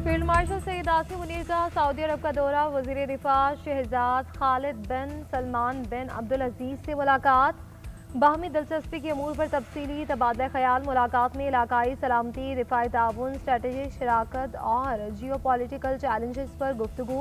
Field marshal Saeed Asim Munir का Saudi अरब का दौरा, वजीर दिफा शहजाद खालिद बिन सलमान बिन अब्दुल अजीज से मुलाकात, बाहमी दिलचस्पी के अमूर पर तफसीली तबादला ख्याल। मुलाकात में इलाकाई सलामती, दिफाई ताउन, स्ट्रेटेजिक शराकत और जियो पॉलिटिकल चैलेंजेस पर गुफ्तगू।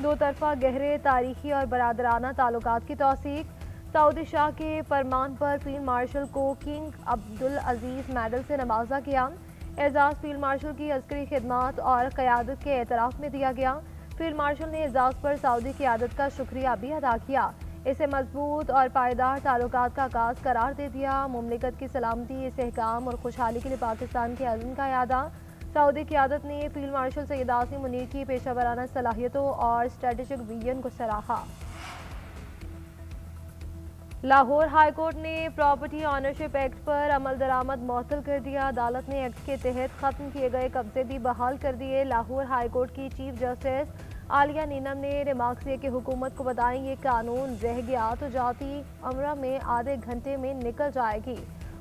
दो तरफा गहरे तारीखी और बरादराना ताल्लुकात की तौसीक। सऊदी शाह के फरमान पर फील्ड मार्शल को किंग अब्दुल अजीज मेडल से नवाजा गया। एजाज फील्ड मार्शल की अस्करी खिदमात और क़यादत के एतराफ़ में दिया गया। फील्ड मार्शल ने एजाज पर सऊदी क़यादत का शुक्रिया भी अदा किया, इसे मजबूत और पायदार ताल्लुकात का आगाज करार दे दिया। मुमलिकत की सलामती, इस्तेहकाम और खुशहाली के लिए पाकिस्तान के अज़्म का यादा। सऊदी क़यादत ने फील्ड मार्शल सईद आसिम मुनीर की पेशा वराना सलाहियतों और स्ट्रेटेजिक विजन को सराहा। लाहौर हाई कोर्ट ने प्रॉपर्टी ऑनरशिप एक्ट पर अमल दरामद मअतल कर दिया। अदालत ने एक्ट के तहत खत्म किए गए कब्जे भी बहाल कर दिए। लाहौर हाई कोर्ट की चीफ जस्टिस आलिया नीनम ने रिमार्क्स दिए कि हुकूमत को बताएं ये कानून रह गया तो जाती अमरा में आधे घंटे में निकल जाएगी।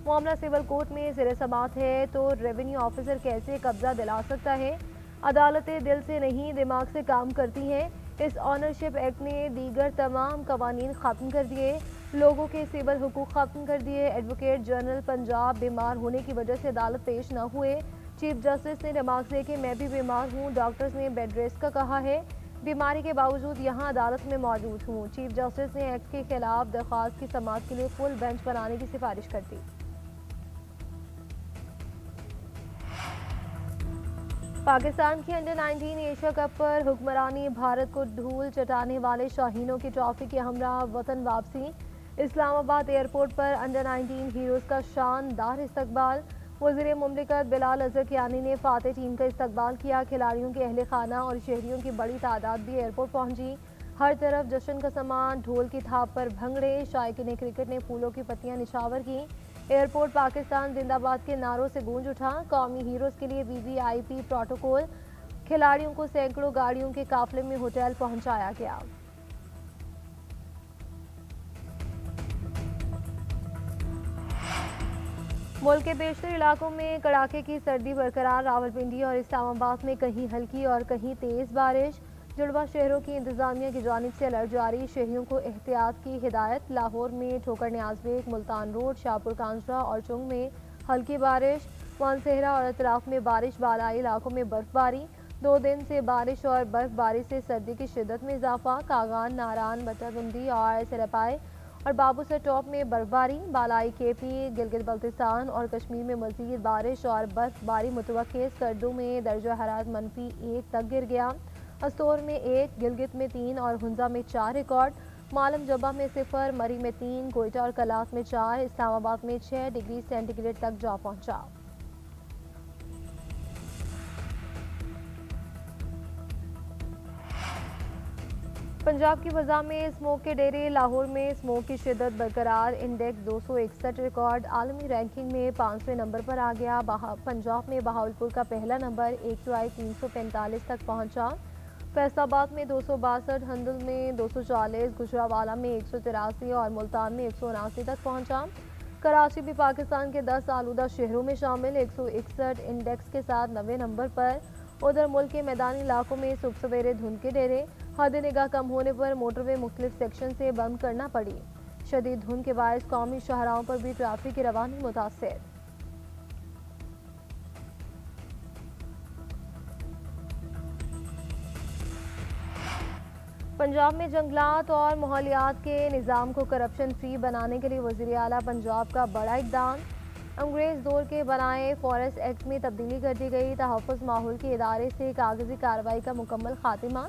मामला सिविल कोर्ट में ज़ेर समाअत है तो रेवेन्यू ऑफिसर कैसे कब्जा दिला सकता है। अदालतें दिल से नहीं दिमाग से काम करती हैं। इस ऑनरशिप एक्ट ने दीगर तमाम कवानीन ख़त्म कर दिए, लोगों के सिविल हुकूक ख़त्म कर दिए। एडवोकेट जनरल पंजाब बीमार होने की वजह से अदालत पेश न हुए। चीफ जस्टिस ने रिमार्क दिए कि मैं भी बीमार हूँ, डॉक्टर्स ने बेड रेस्ट का कहा है, बीमारी के बावजूद यहाँ अदालत में मौजूद हूँ। चीफ जस्टिस ने एक्ट के खिलाफ दरख्वास्त की समाअत के लिए फुल बेंच बनाने की सिफारिश कर दी। पाकिस्तान की अंडर 19 एशिया कप पर हुक्मरानी, भारत को धूल चटाने वाले शाहीनों की ट्रॉफी के हमरा वतन वापसी। इस्लामाबाद एयरपोर्ट पर अंडर 19 हीरोज़ का शानदार इस्तकबाल। वज़ीर मुमलिकत बिलाल अज़हर कियानी ने फातेह टीम का इस्तकबाल किया। खिलाड़ियों के अहले खाना और शहरियों की बड़ी तादाद भी एयरपोर्ट पहुंची। हर तरफ जश्न का सामान, ढोल की थाप पर भंगड़े, शायकीन क्रिकेट ने फूलों की पत्तियां निछावर की। एयरपोर्ट पाकिस्तान जिंदाबाद के नारों से गूंज उठा। कौमी हीरोज़ के लिए वीवीआईपी प्रोटोकॉल, खिलाड़ियों को सैकड़ों गाड़ियों के काफिले में होटल पहुंचाया गया। मुल्क के बेशतर इलाकों में कड़ाके की सर्दी बरकरार। रावलपिंडी और इस्लामाबाद में कहीं हल्की और कहीं तेज़ बारिश। जुड़वा शहरों की इंतजामिया की जानिब से अलर्ट जारी, शहरियों को एहतियात की हिदायत। लाहौर में ठोकर न्याज़बेग, मुल्तान रोड, शाहपुर कांजरा और चुंग में हल्की बारिश। मानसेहरा और अतराफ में बारिश, बालाई इलाकों में बर्फबारी। 2 दिन से बारिश और बर्फबारी से सर्दी की शिद्दत में इजाफा। कागान, नारान, बटाबंदी और सिरपाई और बाबूसर टॉप में बर्फबारी। बालाई केपी, गिलगित बल्तिस्तान और कश्मीर में मजीद बारिश और बर्फबारी मुतवक्के। सर्दों में दर्जा हरारत -1 तक गिर गया। अस्तोर में 1, गिलगित में 3 और हुंजा में 4 रिकॉर्ड। मालम जबा में 0, मरी में 3, कोयटा और कलास में 4, इस्लामाबाद में 6 डिग्री सेंटीग्रेड तक जा पहुंचा। पंजाब की फजा में स्मोक के डेरे। लाहौर में स्मोक की शिद्दत बरकरार, इंडेक्स 261 रिकॉर्ड। आलमी रैंकिंग में 500 नंबर पर आ गया। पंजाब में बहावलपुर का पहला नंबर AQI 345 तक पहुंचा। फैसलाबाद में 262, हंदल में 240, गुजरावाला में 183 और मुल्तान में 179 तक पहुंचा। कराची भी पाकिस्तान के 10 आलूदा शहरों में शामिल, 161 इंडेक्स के साथ 90 नंबर पर। उधर मुल्क के मैदानी इलाकों में सुबह सवेरे धुंध के डेरे। हद निगाह कम होने पर मोटरवे मुख्तलिफ सेक्शन से बंद करना पड़ी। शदीद धुंध के बायस कौमी शाहराहों पर भी ट्रैफिक की रवानी मुतासर। पंजाब में जंगलात और माहौलियात के निज़ाम को करप्शन फ्री बनाने के लिए वज़ीर आला पंजाब का बड़ा इक़दाम। अंग्रेज़ दौर के बनाए फॉरेस्ट एक्ट में तब्दीली कर दी गई। तहफ़्फ़ुज़ माहौल के इदारे से कागजी कार्रवाई का मुकम्मल खात्मा।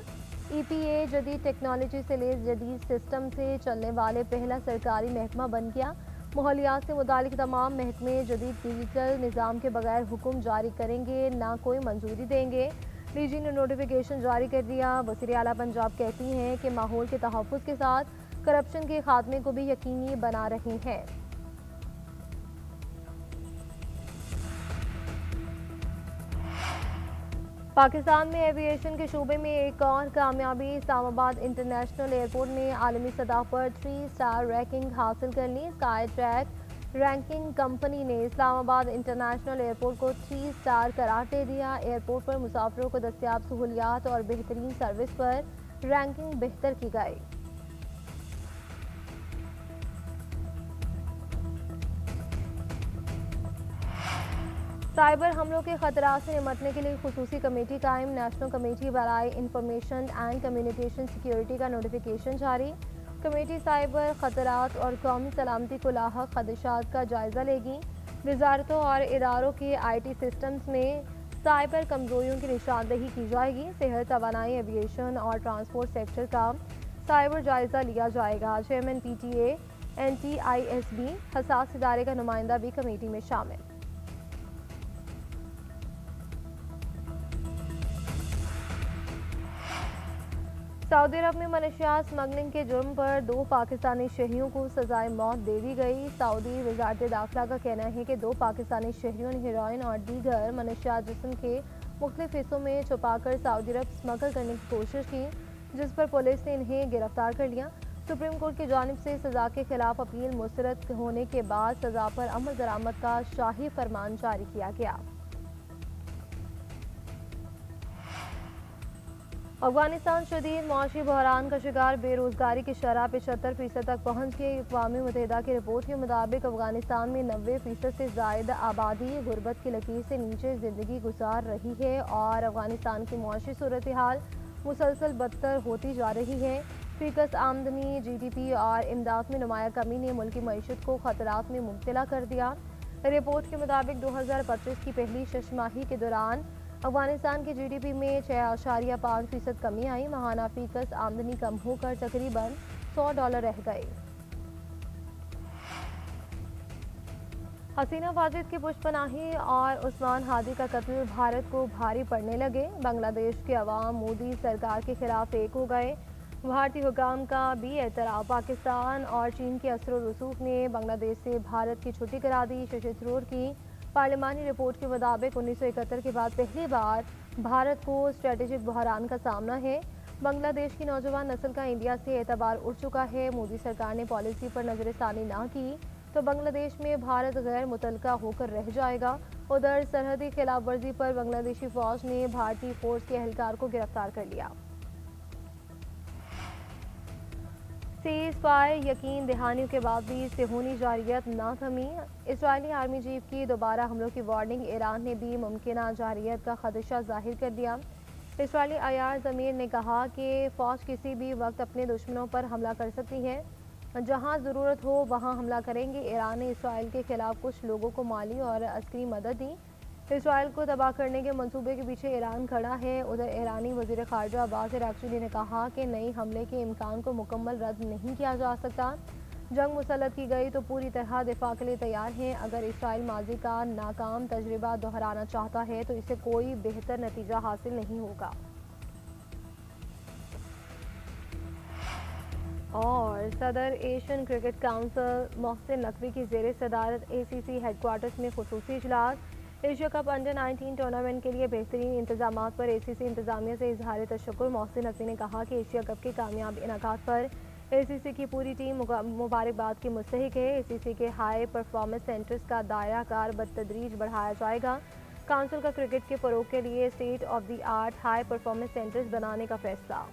EPA जदीद टेक्नोलॉजी से लैस जदीद सिस्टम से चलने वाले पहला सरकारी महकमा बन गया। माहौलियात से मुतालिक तमाम महकमे जदीद डिजिटल निज़ाम के बगैर हुक्म जारी करेंगे, ना कोई मंजूरी देंगे। DG ने नोटिफिकेशन जारी कर दिया। वज़ीर आला पंजाब कहती हैं कि माहौल के तहफ़्फ़ुज़ के साथ करप्शन के खात्मे को भी यकीनी बना रहे हैं। पाकिस्तान में एविएशन के शोबे में एक और कामयाबी। इस्लामाबाद इंटरनेशनल एयरपोर्ट ने आलमी सतह पर 3 स्टार रैंकिंग हासिल कर ली। स्काई ट्रैक रैंकिंग कंपनी ने इस्लामाबाद इंटरनेशनल एयरपोर्ट को 3 स्टार करार दे दिया। एयरपोर्ट पर मुसाफिरों को दस्तयाब सहूलियात और बेहतरीन सर्विस पर रैंकिंग बेहतर की गई। साइबर हमलों के खतरा से निपटने के लिए खुसूसी कमेटी कायम। नेशनल कमेटी बराए इंफॉर्मेशन एंड कम्युनिकेशन सिक्योरिटी का नोटिफिकेशन जारी। कमेटी साइबर खतरात और कौमी सलामती को लाहक खदशात का जायजा लेगी। वजारतों और इदारों के IT सिस्टम्स में साइबर कमजोरियों की निशानदेही की जाएगी। सेहत, तवानाई, एविएशन और ट्रांसपोर्ट सेक्टर का साइबर जायजा लिया जाएगा। चेयरमैन PTA NTISB हसास इदारे का नुमाइंदा भी कमेटी में शामिल। सऊदी अरब में मनशियात स्मगलिंग के जुर्म पर 2 पाकिस्तानी शहरियों को सजाए मौत दे दी गई। सऊदी वजारत दाखिला का कहना है कि 2 पाकिस्तानी शहरियों ने हेरोइन और दीगर मनशियात जिस्म के मुख्तलिफ हिस्सों में छुपाकर सऊदी अरब स्मगल करने की कोशिश की, जिस पर पुलिस ने इन्हें गिरफ्तार कर लिया। सुप्रीम कोर्ट की जानिब से सजा के खिलाफ अपील मुस्तरद होने के बाद सजा पर अमल दरामद का शाही फरमान जारी किया गया। अफगानिस्तान शदीद मुआशी बहरान का शिकार, बेरोजगारी की शरह 75% तक पहुँच गई। अक़वाम मुत्तहिदा की रिपोर्ट के मुताबिक अफगानिस्तान में 90% से ज़ायद आबादी गुर्बत की लकीर से नीचे ज़िंदगी गुजार रही है और अफगानिस्तान की मुआशी सूरत हाल मुसलसल बदतर होती जा रही है। फीकस आमदनी, GDP और इमदाद में नुमाया कमी ने मुल्क की मईशत को खतरात में मुब्तला कर दिया। रिपोर्ट के मुताबिक 2025 की पहली छमाही के दौरान अफगानिस्तान की GDP में 6.5% कमी आई। माहाना फीकस आमदनी कम होकर तकरीबन $100 रह गई। हसीना वाजिद की पुष्पनाही और उस्मान हादी का कत्ल भारत को भारी पड़ने लगे। बांग्लादेश के अवाम मोदी सरकार के खिलाफ एक हो गए। भारतीय हुकाम का भी एतराफ़। पाकिस्तान और चीन के असर और रसूख ने बांग्लादेश से भारत की छुट्टी करा दी। शशि थरूर की पार्लिमानी रिपोर्ट के मुताबिक 1971 के बाद पहली बार भारत को स्ट्रेटेजिक बहरान का सामना है। बांग्लादेश की नौजवान नस्ल का इंडिया से एतबार उठ चुका है। मोदी सरकार ने पॉलिसी पर नजरसानी ना की तो बांग्लादेश में भारत गैर मुतलका होकर रह जाएगा। उधर सरहदी खिलाफ वर्जी पर बांग्लादेशी फौज ने भारतीय फोर्स के एहलकार को गिरफ्तार कर लिया। सीज फायर यकीन दहानियों के बाद भी सेहूनी जारियत ना थमी। इसराइली आर्मी चीफ की दोबारा हमलों की वार्निंग। ईरान ने भी मुमकिन जारियत का खदशा जाहिर कर दिया। इसराइली आयार ज़मीर ने कहा कि फ़ौज किसी भी वक्त अपने दुश्मनों पर हमला कर सकती है, जहां ज़रूरत हो वहां हमला करेंगे। ईरान ने इसराइल के खिलाफ कुछ लोगों को माली और अस्करी मदद दी। इसराइल को तबाह करने के मंसूबे के पीछे ईरान खड़ा है। उधर ईरानी वज़ीर ख़ारजा अब्बास अराग़ची ने कहा कि नई हमले के इम्कान को मुकम्मल रद्द नहीं किया जा सकता। जंग मुसल्लत की गई तो पूरी तरह दिफा के लिए तैयार हैं। अगर इसराइल माजी का नाकाम तजर्बा दोहराना चाहता है तो इसे कोई बेहतर नतीजा हासिल नहीं होगा। और सदर Asian cricket council Mohsin Naqvi की ज़ेर सदारत ACC हेडक्वार्टर्स में खुसूसी इजलास। एशिया कप अंडर 19 टूर्नामेंट के लिए बेहतरीन इंतजाम पर ACC इंतजामिया से इजहार तशक्कुर। मोहसिन नकवी ने कहा कि एशिया कप के कामयाब इनेकाद पर ACC की पूरी टीम मुबारकबाद की मुस्तहिक है। ACC के हाई परफॉर्मेंस सेंटर्स का दायरा कार बतदरीज बढ़ाया जाएगा। काउंसिल का क्रिकेट के फ़रोग के लिए state of the art high performance centres बनाने का फैसला।